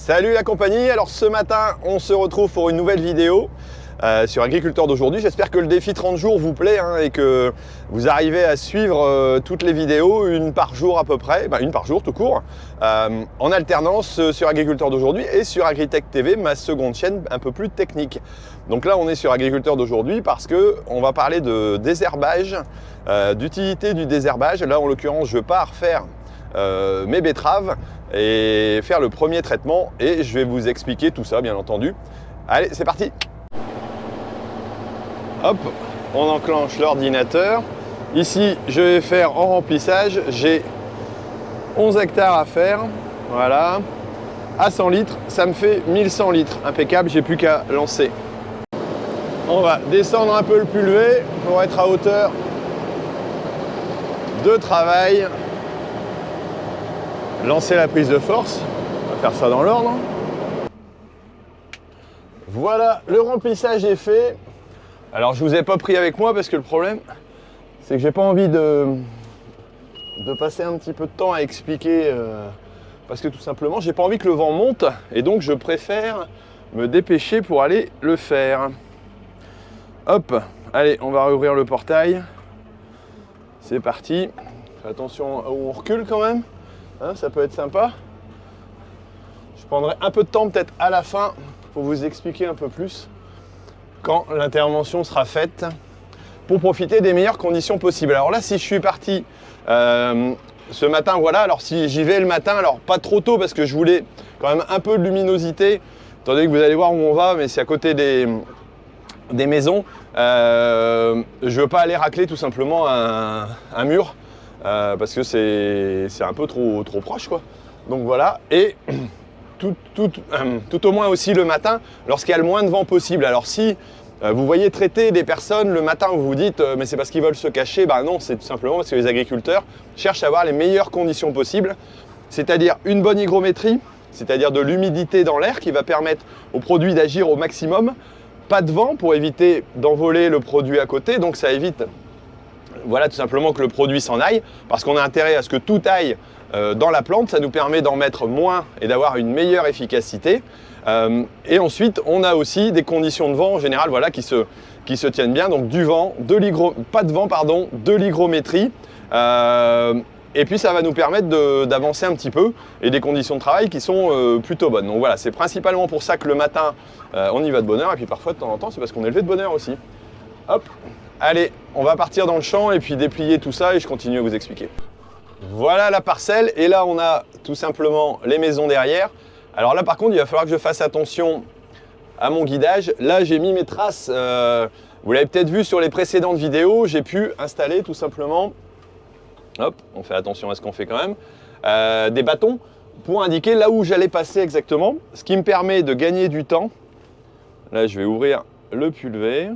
Salut la compagnie, alors ce matin on se retrouve pour une nouvelle vidéo sur Agriculteur d'aujourd'hui. J'espère que le défi 30 jours vous plaît et que vous arrivez à suivre toutes les vidéos, une par jour à peu près, une par jour tout court, en alternance sur Agriculteur d'aujourd'hui et sur Agritech TV, ma seconde chaîne un peu plus technique. Donc là on est sur Agriculteur d'aujourd'hui parce qu'on va parler de désherbage, d'utilité du désherbage. Là en l'occurrence je pars faire mes betteraves et faire le premier traitement et je vais vous expliquer tout ça bien entendu. Allez, c'est parti. Hop, on enclenche l'ordinateur. Ici, je vais faire en remplissage. J'ai 11 hectares à faire. Voilà. À 100 litres, ça me fait 1100 litres. Impeccable, j'ai plus qu'à lancer. On va descendre un peu le pulvé pour être à hauteur de travail. Lancer la prise de force, on va faire ça dans l'ordre. Voilà, le remplissage est fait. Alors je vous ai pas pris avec moi parce que le problème c'est que j'ai pas envie de passer un petit peu de temps à expliquer parce que tout simplement j'ai pas envie que le vent monte et donc je préfère me dépêcher pour aller le faire. Hop, allez, on va réouvrir le portail. C'est parti. Attention où on recule quand même. Ça peut être sympa. Je prendrai un peu de temps peut-être à la fin pour vous expliquer un peu plus quand l'intervention sera faite pour profiter des meilleures conditions possibles. Alors là, si je suis parti ce matin, voilà, alors si j'y vais le matin, alors pas trop tôt parce que je voulais quand même un peu de luminosité, étant donné que vous allez voir où on va, mais c'est à côté des maisons. Je veux pas aller racler tout simplement un mur. Parce que c'est un peu trop proche quoi. Donc voilà, et tout au moins aussi le matin lorsqu'il y a le moins de vent possible. Alors si vous voyez traiter des personnes le matin, vous vous dites mais c'est parce qu'ils veulent se cacher, non, c'est tout simplement parce que les agriculteurs cherchent à avoir les meilleures conditions possibles, c'est-à-dire une bonne hygrométrie, c'est-à-dire de l'humidité dans l'air qui va permettre au produit d'agir au maximum, pas de vent pour éviter d'envoler le produit à côté, donc ça évite voilà tout simplement que le produit s'en aille, parce qu'on a intérêt à ce que tout aille dans la plante, ça nous permet d'en mettre moins et d'avoir une meilleure efficacité. Et ensuite, on a aussi des conditions de vent en général voilà, qui se tiennent bien, donc du vent, pas de vent, pardon, de l'hygrométrie. Et puis ça va nous permettre d'avancer un petit peu et des conditions de travail qui sont plutôt bonnes. Donc voilà, c'est principalement pour ça que le matin, on y va de bonne heure, et puis parfois de temps en temps, c'est parce qu'on est levé de bonne heure aussi. Hop. Allez, on va partir dans le champ et puis déplier tout ça et je continue à vous expliquer. Voilà la parcelle et là on a tout simplement les maisons derrière. Alors là par contre il va falloir que je fasse attention à mon guidage. Là j'ai mis mes traces, vous l'avez peut-être vu sur les précédentes vidéos, j'ai pu installer tout simplement, hop, on fait attention à ce qu'on fait quand même, des bâtons pour indiquer là où j'allais passer exactement, ce qui me permet de gagner du temps. Là je vais ouvrir le pulvé.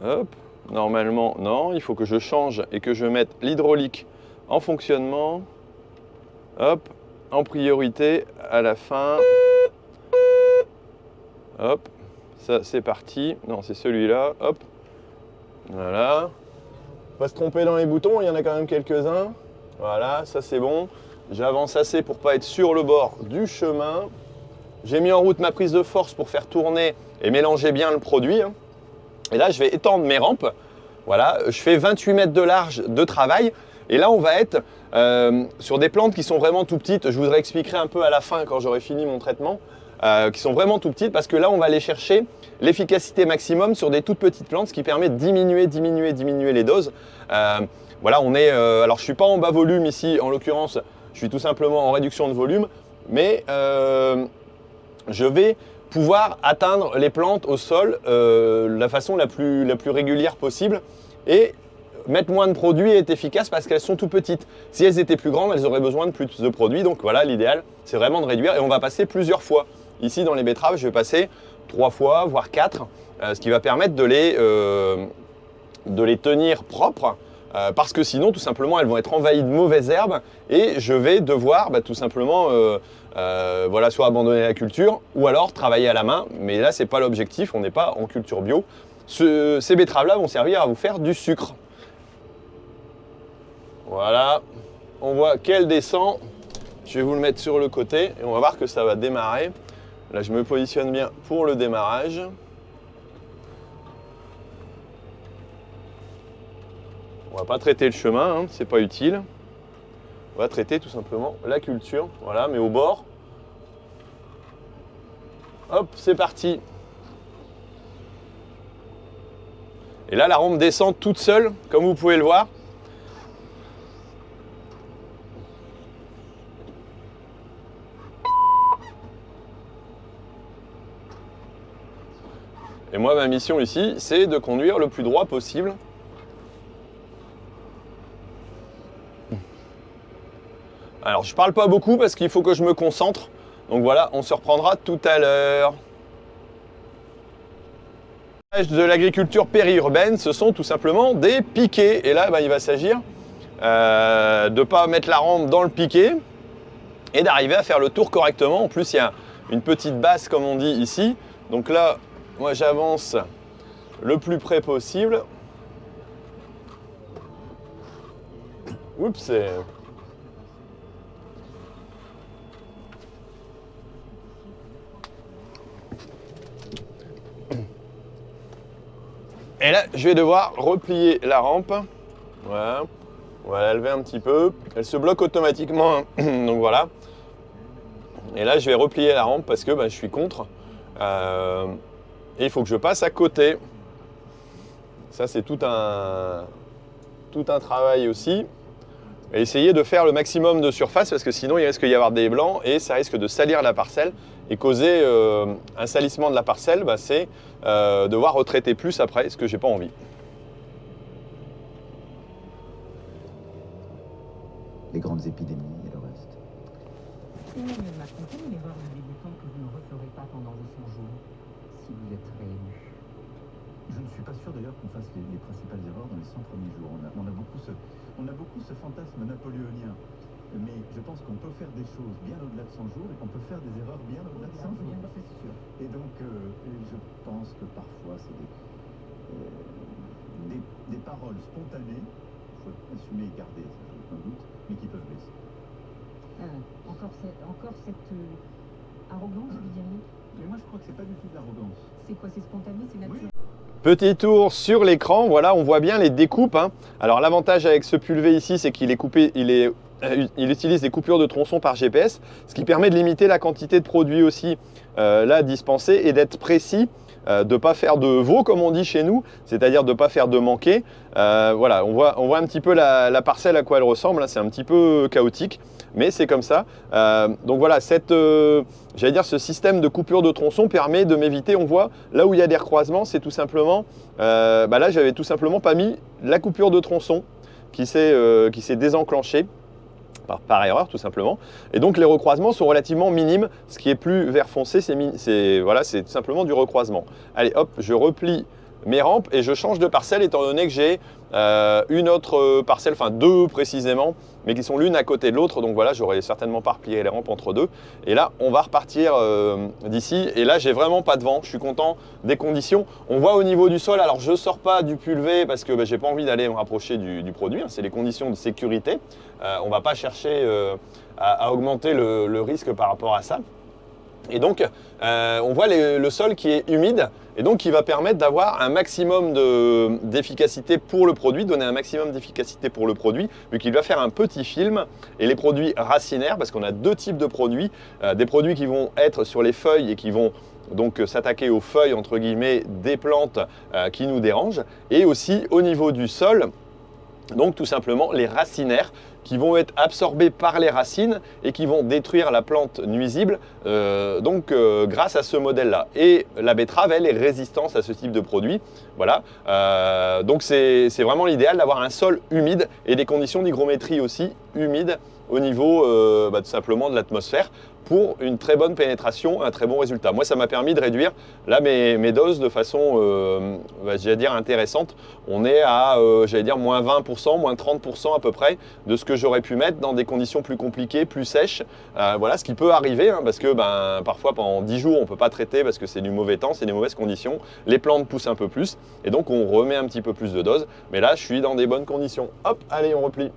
Hop, normalement, non, il faut que je change et que je mette l'hydraulique en fonctionnement. Hop, en priorité à la fin. Hop, ça c'est parti. Non, c'est celui-là, hop. Voilà. Pas se tromper dans les boutons, il y en a quand même quelques-uns. Voilà, ça c'est bon. J'avance assez pour pas être sur le bord du chemin. J'ai mis en route ma prise de force pour faire tourner et mélanger bien le produit. Et là, je vais étendre mes rampes. Voilà, je fais 28 mètres de large de travail. Et là, on va être sur des plantes qui sont vraiment tout petites. Je vous expliquerai un peu à la fin quand j'aurai fini mon traitement. Qui sont vraiment tout petites parce que là, on va aller chercher l'efficacité maximum sur des toutes petites plantes, ce qui permet de diminuer les doses. Voilà, on est. Alors, je ne suis pas en bas volume ici. En l'occurrence, je suis tout simplement en réduction de volume. Mais je vais pouvoir atteindre les plantes au sol de la façon la plus régulière possible et mettre moins de produits est efficace parce qu'elles sont tout petites. Si elles étaient plus grandes, elles auraient besoin de plus de produits. Donc voilà, l'idéal, c'est vraiment de réduire et on va passer plusieurs fois. Ici, dans les betteraves, je vais passer 3 fois, voire 4, ce qui va permettre de les tenir propres parce que sinon, tout simplement, elles vont être envahies de mauvaises herbes et je vais devoir tout simplement voilà, soit abandonner la culture ou alors travailler à la main. Mais là, ce n'est pas l'objectif, on n'est pas en culture bio. Ces betteraves-là vont servir à vous faire du sucre. Voilà, on voit qu'elle descend. Je vais vous le mettre sur le côté et on va voir que ça va démarrer. Là, je me positionne bien pour le démarrage. On va pas traiter le chemin, hein, c'est pas utile. On va traiter tout simplement la culture, voilà, mais au bord. Hop, c'est parti. Et là, la rampe descend toute seule, comme vous pouvez le voir. Et moi, ma mission ici, c'est de conduire le plus droit possible. Alors, je parle pas beaucoup parce qu'il faut que je me concentre. Donc voilà, on se reprendra tout à l'heure. De l'agriculture périurbaine, ce sont tout simplement des piquets. Et là, il va s'agir de ne pas mettre la rampe dans le piquet et d'arriver à faire le tour correctement. En plus, il y a une petite basse, comme on dit ici. Donc là, moi, j'avance le plus près possible. Oups, c'est... Et là, je vais devoir replier la rampe. Voilà. On va la lever un petit peu. Elle se bloque automatiquement. Donc voilà. Et là, je vais replier la rampe parce que je suis contre. Et il faut que je passe à côté. Ça, c'est tout un travail aussi. Et essayer de faire le maximum de surface parce que sinon, il risque d'y avoir des blancs et ça risque de salir la parcelle. Et causer un salissement de la parcelle, c'est devoir retraiter plus après, ce que j'ai pas envie. Les grandes épidémies et le reste. Emmanuel Macron, quelle est l'erreur du débutant que vous ne referez pas pendant vos 100 jours, si vous êtes réélu? Je ne suis pas sûr d'ailleurs qu'on fasse les principales erreurs dans les 100 premiers jours. On a beaucoup ce fantasme napoléonien. Mais je pense qu'on peut faire des choses bien au-delà de 100 jours et qu'on peut faire des erreurs bien au-delà de 100 jours. C'est sûr. Et donc, je pense que parfois, c'est des paroles spontanées, il faut assumer et garder, ça j'ai aucun doute, mais qui peuvent blesser. Encore cette arrogance, vous diriez? Mais moi, je crois que c'est pas du tout de l'arrogance. C'est quoi? C'est spontané? C'est naturel? Petit tour sur l'écran, voilà, on voit bien les découpes. Hein. Alors l'avantage avec ce pulvé ici, c'est qu'il est coupé, il utilise des coupures de tronçons par GPS, ce qui permet de limiter la quantité de produits aussi là dispensés et d'être précis, de ne pas faire de veau comme on dit chez nous, c'est-à-dire de ne pas faire de manquer. Voilà, on voit un petit peu la parcelle à quoi elle ressemble, hein, c'est un petit peu chaotique, mais c'est comme ça. Donc voilà, ce système de coupure de tronçons permet de m'éviter, on voit, là où il y a des recroisements, c'est tout simplement, là j'avais tout simplement pas mis la coupure de tronçon qui s'est désenclenchée. Par erreur tout simplement. Et donc les recroisements sont relativement minimes. Ce qui est plus vert foncé, c'est tout simplement du recroisement. Allez hop, je replie mes rampes et je change de parcelle étant donné que j'ai une autre parcelle, enfin deux précisément, mais qui sont l'une à côté de l'autre. Donc voilà, j'aurais certainement pas replié les rampes entre deux. Et là, on va repartir d'ici. Et là, j'ai vraiment pas de vent. Je suis content des conditions. On voit au niveau du sol, alors je sors pas du pulvé parce que j'ai pas envie d'aller me rapprocher du produit. Hein. C'est les conditions de sécurité. On va pas chercher à augmenter le risque par rapport à ça. Et donc, on voit le sol qui est humide et donc qui va permettre d'avoir un maximum d'efficacité pour le produit, donner un maximum d'efficacité pour le produit, vu qu'il va faire un petit film. Et les produits racinaires, parce qu'on a deux types de produits, des produits qui vont être sur les feuilles et qui vont donc s'attaquer aux feuilles, entre guillemets, des plantes qui nous dérangent, et aussi au niveau du sol, donc tout simplement les racinaires, qui vont être absorbés par les racines et qui vont détruire la plante nuisible grâce à ce modèle-là. Et la betterave, elle, est résistante à ce type de produit. Voilà. Donc c'est vraiment l'idéal d'avoir un sol humide et des conditions d'hygrométrie aussi humides au niveau tout simplement de l'atmosphère pour une très bonne pénétration, un très bon résultat. Moi, ça m'a permis de réduire là mes doses de façon, j'allais dire, intéressante. On est à, j'allais dire, moins 20%, moins 30% à peu près de ce que j'aurais pu mettre dans des conditions plus compliquées, plus sèches. Voilà, ce qui peut arriver, hein, parce que parfois pendant 10 jours, on ne peut pas traiter parce que c'est du mauvais temps, c'est des mauvaises conditions. Les plantes poussent un peu plus et donc on remet un petit peu plus de dose. Mais là, je suis dans des bonnes conditions. Hop, allez, on replie.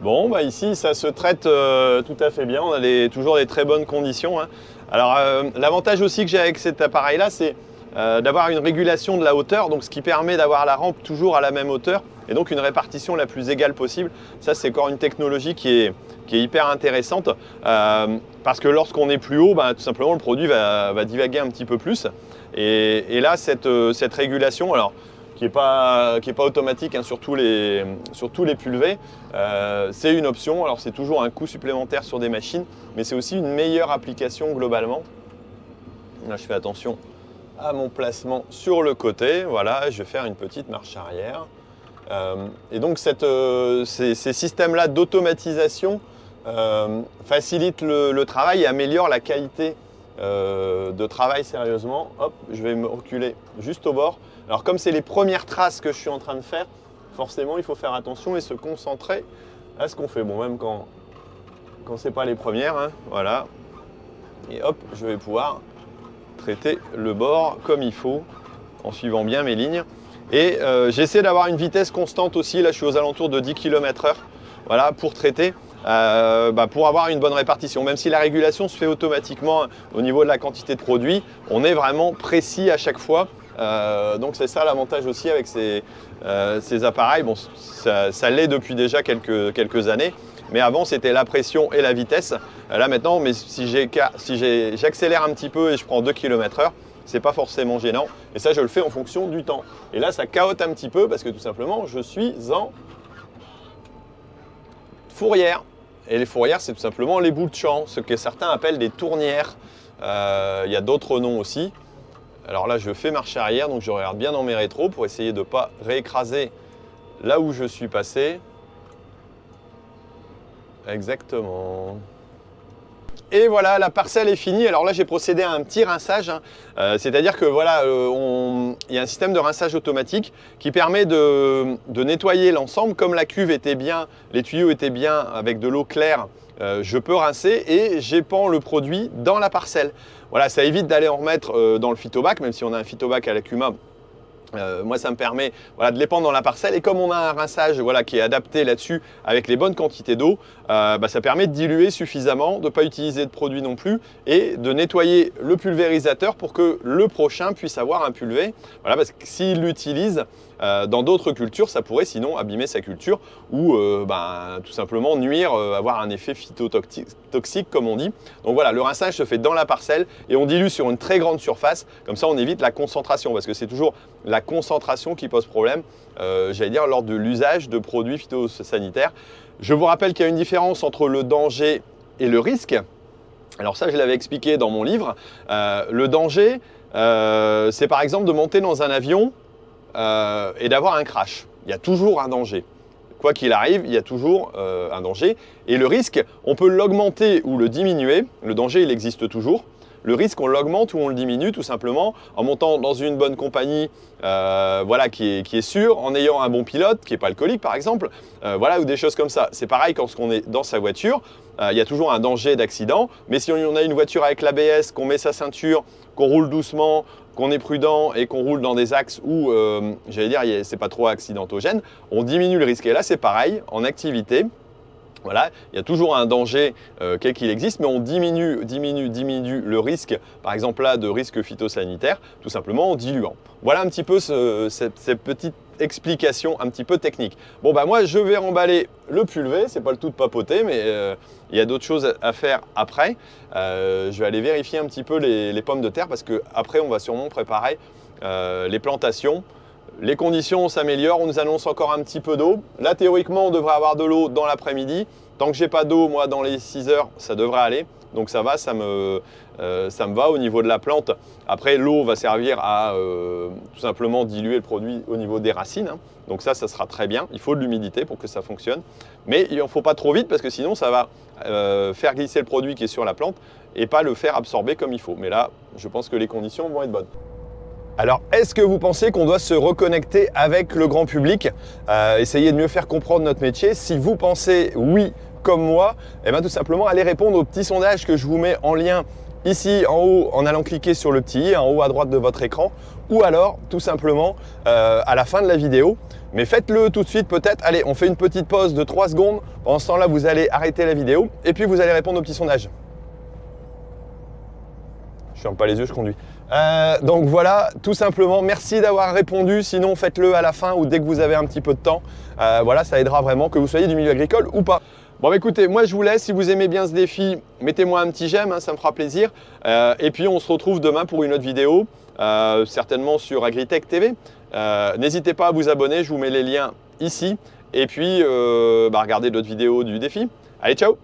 Bon, bah ici, ça se traite tout à fait bien. On a toujours des très bonnes conditions, hein. Alors, l'avantage aussi que j'ai avec cet appareil-là, c'est d'avoir une régulation de la hauteur, donc ce qui permet d'avoir la rampe toujours à la même hauteur et donc une répartition la plus égale possible. Ça, c'est encore une technologie qui est hyper intéressante parce que lorsqu'on est plus haut, tout simplement, le produit va divaguer un petit peu plus. Et là, cette régulation, alors, qui n'est pas automatique, hein, sur tous les pulvés, c'est une option. Alors, c'est toujours un coût supplémentaire sur des machines, mais c'est aussi une meilleure application globalement. Là, je fais attention à mon placement sur le côté. Voilà, je vais faire une petite marche arrière. Et donc, ces systèmes-là d'automatisation facilitent le travail et améliorent la qualité de travail sérieusement. Hop, je vais me reculer juste au bord. Alors, comme c'est les premières traces que je suis en train de faire, forcément, il faut faire attention et se concentrer à ce qu'on fait. Bon, même quand ce n'est pas les premières, hein, voilà. Et hop, je vais pouvoir traiter le bord comme il faut en suivant bien mes lignes. Et j'essaie d'avoir une vitesse constante aussi. Là, je suis aux alentours de 10 km/h, voilà, pour traiter, pour avoir une bonne répartition. Même si la régulation se fait automatiquement au niveau de la quantité de produit, on est vraiment précis à chaque fois. Donc c'est ça l'avantage aussi avec ces appareils. Bon, ça l'est depuis déjà quelques années, mais avant c'était la pression et la vitesse. Là maintenant, mais si j'accélère un petit peu et je prends 2 km/h, c'est pas forcément gênant. Et ça, je le fais en fonction du temps. Et là, ça cahote un petit peu parce que tout simplement, je suis en fourrière. Et les fourrières, c'est tout simplement les bouts de champ, ce que certains appellent des tournières. Il y a d'autres noms aussi. Alors là, je fais marche arrière, donc je regarde bien dans mes rétros pour essayer de ne pas réécraser là où je suis passé. Exactement. Et voilà, la parcelle est finie. Alors là, j'ai procédé à un petit rinçage, hein. C'est-à-dire que voilà, il y a un système de rinçage automatique qui permet de nettoyer l'ensemble. Comme la cuve était bien, les tuyaux étaient bien avec de l'eau claire, je peux rincer et j'épand le produit dans la parcelle. Voilà, ça évite d'aller en remettre dans le phytobac, même si on a un phytobac à l'Accuma. Moi, ça me permet, voilà, de l'épandre dans la parcelle. Et comme on a un rinçage, voilà, qui est adapté là-dessus avec les bonnes quantités d'eau, ça permet de diluer suffisamment, de ne pas utiliser de produit non plus et de nettoyer le pulvérisateur pour que le prochain puisse avoir un pulvé. Voilà, parce que s'il l'utilise dans d'autres cultures, ça pourrait sinon abîmer sa culture ou tout simplement nuire, avoir un effet phytotoxique comme on dit. Donc voilà, le rinçage se fait dans la parcelle et on dilue sur une très grande surface. Comme ça, on évite la concentration parce que c'est toujours la concentration qui pose problème, j'allais dire, lors de l'usage de produits phytosanitaires. Je vous rappelle qu'il y a une différence entre le danger et le risque. Alors ça, je l'avais expliqué dans mon livre. Le danger, c'est par exemple de monter dans un avion et d'avoir un crash. Il y a toujours un danger. Quoi qu'il arrive, il y a toujours un danger. Et le risque, on peut l'augmenter ou le diminuer. Le danger, il existe toujours. Le risque, on l'augmente ou on le diminue tout simplement en montant dans une bonne compagnie voilà, qui est sûre, en ayant un bon pilote qui n'est pas alcoolique par exemple, voilà, ou des choses comme ça. C'est pareil quand on est dans sa voiture, il y a toujours un danger d'accident, mais si on a une voiture avec l'ABS, qu'on met sa ceinture, qu'on roule doucement, qu'on est prudent et qu'on roule dans des axes où, j'allais dire, c'est pas trop accidentogène, on diminue le risque. Et là, c'est pareil, en activité. Voilà, il y a toujours un danger quel qu'il existe, mais on diminue le risque, par exemple là, de risque phytosanitaire, tout simplement en diluant. Voilà un petit peu cette petite explication un petit peu technique. Bon, moi, je vais remballer le pulvé, c'est pas le tout de papoter, mais il y a d'autres choses à faire après. Je vais aller vérifier un petit peu les pommes de terre parce qu'après, on va sûrement préparer les plantations. Les conditions s'améliorent, on nous annonce encore un petit peu d'eau. Là, théoriquement, on devrait avoir de l'eau dans l'après-midi. Tant que j'ai pas d'eau, moi, dans les 6 heures, ça devrait aller. Donc ça va, ça me va au niveau de la plante. Après, l'eau va servir à tout simplement diluer le produit au niveau des racines, hein. Donc ça sera très bien. Il faut de l'humidité pour que ça fonctionne. Mais il ne faut pas trop vite parce que sinon, ça va faire glisser le produit qui est sur la plante et pas le faire absorber comme il faut. Mais là, je pense que les conditions vont être bonnes. Alors, est-ce que vous pensez qu'on doit se reconnecter avec le grand public, essayer de mieux faire comprendre notre métier? Si vous pensez oui, comme moi, tout simplement, allez répondre au petit sondage que je vous mets en lien ici en haut en allant cliquer sur le petit i en haut à droite de votre écran, ou alors tout simplement à la fin de la vidéo. Mais faites-le tout de suite peut-être. Allez, on fait une petite pause de 3 secondes. Pendant ce temps-là, vous allez arrêter la vidéo et puis vous allez répondre au petit sondage. Je ferme pas les yeux, je conduis. Donc voilà, tout simplement, merci d'avoir répondu. Sinon, faites-le à la fin ou dès que vous avez un petit peu de temps. Voilà, ça aidera vraiment, que vous soyez du milieu agricole ou pas. Bon, bah, écoutez, moi je vous laisse. Si vous aimez bien ce défi, mettez-moi un petit j'aime, hein, ça me fera plaisir. Et puis on se retrouve demain pour une autre vidéo, certainement sur Agritech TV. N'hésitez pas à vous abonner, je vous mets les liens ici. Et puis, regardez d'autres vidéos du défi. Allez, ciao!